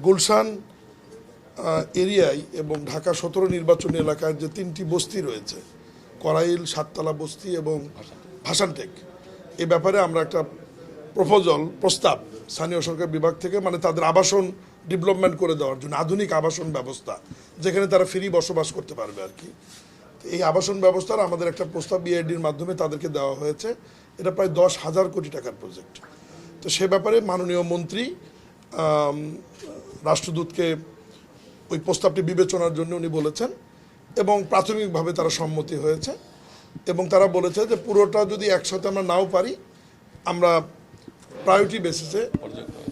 গুলশান এরিয়ায় এবং ঢাকা ১৭ নির্বাচনী এলাকার যে ৩টি বস্তি রয়েছে, করাইল, সাততলা বস্তি এবং ভাসানটেক, এ ব্যাপারে আমরা একটা প্রস্তাব স্থানীয় সরকার বিভাগ থেকে, মানে তাদের আবাসন ডেভেলপমেন্ট করে দেওয়ার জন্য আধুনিক আবাসন ব্যবস্থা, যেখানে তারা ফ্রি বসবাস করতে পারবে আর কি। এই আবাসন ব্যবস্থার আমাদের একটা প্রস্তাব বিআইডির মাধ্যমে তাদেরকে দেওয়া হয়েছে। এটা প্রায় 10,000 কোটি টাকার প্রজেক্ট। তো সে ব্যাপারে মাননীয় মন্ত্রী রাষ্ট্রদূতকে ওই প্রস্তাবটি বিবেচনার জন্য উনি বলেছেন এবং প্রাথমিকভাবে তারা সম্মতি হয়েছে এবং তারা বলেছে যে পুরোটা যদি একসাথে আমরা নাও পারি, আমরা প্রায়োরিটি বেসিসে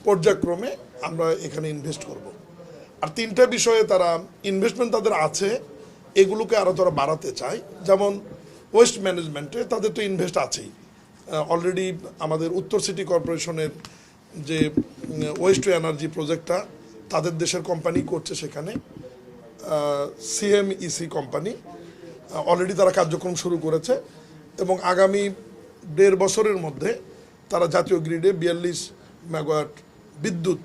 পর্যায়ক্রমে আমরা এখানে ইনভেস্ট করব। আর 3টা বিষয়ে তারা ইনভেস্টমেন্ট তাদের আছে, এগুলোকে আরও তারা বাড়াতে চায়। যেমন ওয়েস্ট ম্যানেজমেন্টে তাদের তো ইনভেস্ট আছেই। অলরেডি আমাদের উত্তর সিটি কর্পোরেশনের যে ওয়েস্ট টু এনার্জি প্রজেক্টটা তাদের দেশের কোম্পানি করছে, সেখানে সিএমইসি কোম্পানি অলরেডি তারা কার্যক্রম শুরু করেছে এবং আগামী 1.5 বছরের মধ্যে তারা জাতীয় গ্রিডে 42 মেগাওয়াট বিদ্যুৎ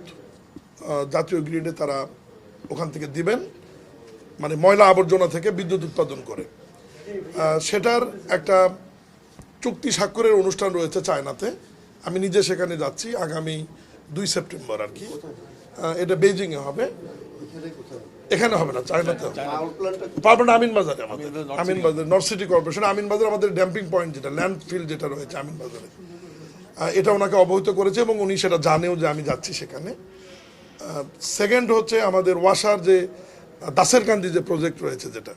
জাতীয় গ্রিডে তারা ওখান থেকে দিবেন, মানে ময়লা আবর্জনা থেকে বিদ্যুৎ উৎপাদন করে। সেটার একটা চুক্তি স্বাক্ষরের অনুষ্ঠান রয়েছে চায়নাতে। আমি নিজে সেখানে যাচ্ছি আগামী 2 সেপ্টেম্বর আর কি। এটা বেইজিংয়ে হবে, এখানে হবে না, চায়নাতে হবে। পারবেন আমিনবাজারে, আমাদের Aminbazar north city corporation Aminbazar আমাদের ড্যাম্পিং পয়েন্ট যেটা ল্যান্ডফিল যেটা রয়েছে আমিনবাজারে, এটা ওনাকে অবহিত করেছে এবং উনি সেটা জানেও যে আমি যাচ্ছি সেখানে। সেকেন্ড হচ্ছে আমাদের ওয়াসার যে দাসেরকান্দি যে প্রজেক্ট রয়েছে, যেটা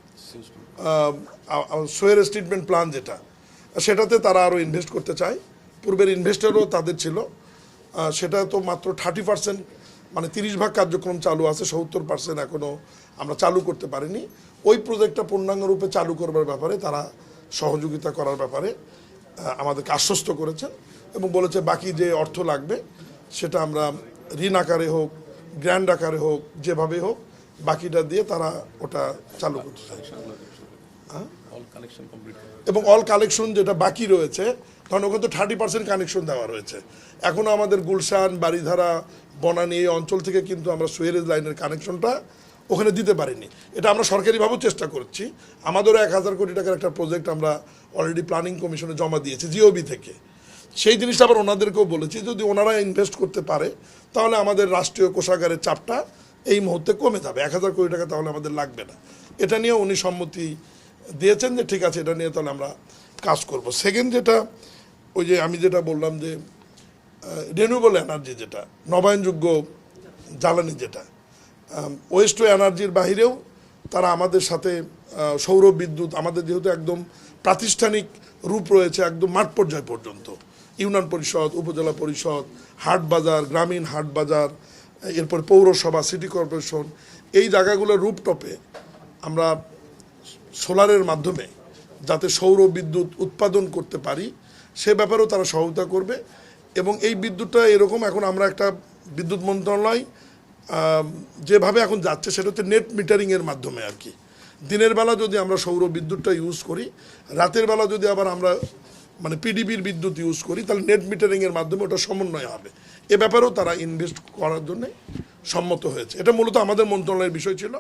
সোয়েরেজ ট্রিটমেন্ট প্ল্যান্ট, যেটা সেটাতে তারা আরও ইনভেস্ট করতে চায়। পূর্বের ইনভেস্টারও তাদের ছিল, সেটা তো মাত্র 30%, মানে 30 ভাগ কার্যক্রম চালু আছে, 70% এখনও আমরা চালু করতে পারিনি। ওই প্রজেক্টটা পূর্ণাঙ্গরূপে চালু করবার ব্যাপারে তারা সহযোগিতা করার ব্যাপারে আমাদেরকে আশ্বস্ত করেছেন এবং বলেছে বাকি যে অর্থ লাগবে সেটা আমরা ঋণ আকারে হোক, গ্র্যান্ড আকারে হোক, যেভাবে হোক বাকিটা দিয়ে তারা ওটা চালু করতে চায়। এবং অল কালেকশন যেটা বাকি রয়েছে, কারণ ওখানে তো 30% কানেকশন দেওয়া রয়েছে। এখনও আমাদের গুলশান, বারিধারা, বনানী এই অঞ্চল থেকে কিন্তু আমরা সুয়েরেজ লাইনের কানেকশনটা ওখানে দিতে পারিনি। এটা আমরা সরকারিভাবেও চেষ্টা করছি। আমাদেরও 1,000 কোটি টাকার একটা প্রজেক্ট আমরা অলরেডি প্ল্যানিং কমিশনে জমা দিয়েছি জিওবি থেকে। সেই জিনিসটা আবার ওনাদেরকেও বলেছি, যদি ওনারা ইনভেস্ট করতে পারে তাহলে আমাদের রাষ্ট্রীয় কোষাগারের চাপটা এই মুহূর্তে কমে যাবে, 1,000 কোটি টাকা তাহলে আমাদের লাগবে না। এটা নিয়ে উনি সম্মতি দিয়েছেন যে ঠিক আছে, এটা নিয়ে তাহলে আমরা কাজ করব। সেকেন্ড যেটা, ওই যে আমি যেটা বললাম যে রিনিউয়েবল এনার্জি, যেটা নবায়নযোগ্য জ্বালানি, যেটা ওয়েস্ট টু এনার্জির বাহিরেও তারা আমাদের সাথে সৌর বিদ্যুৎ, আমাদের যেহেতু একদম প্রাতিষ্ঠানিক রূপ রয়েছে একদম মাঠ পর্যায় পর্যন্ত, ইউনিয়ন পরিষদ, উপজেলা পরিষদ, হাট বাজার, গ্রামীণ হাট বাজার, এরপর পৌরসভা, সিটি কর্পোরেশন, এই জায়গাগুলোর রুপটপে আমরা সোলারের মাধ্যমে যাতে সৌর বিদ্যুৎ উৎপাদন করতে পারি সে ব্যাপারেও তারা সহায়তা করবে। এবং এই বিদ্যুৎটা এরকম, এখন আমরা একটা বিদ্যুৎ মন্ত্রণালয় যেভাবে এখন যাচ্ছে সেটা হচ্ছে নেট মিটারিংয়ের মাধ্যমে আর কি। দিনের বেলা যদি আমরা সৌর বিদ্যুৎটা ইউজ করি, রাতের বেলা যদি আবার আমরা মানে পিডিবির বিদ্যুৎ ইউজ করি, তাহলে নেট মিটারিংয়ের মাধ্যমে ওটা সমন্বয় হবে। এ ব্যাপারেও তারা ইনভেস্ট করার জন্য সম্মত হয়েছে। এটা মূলত আমাদের মন্ত্রণালয়ের বিষয় ছিল।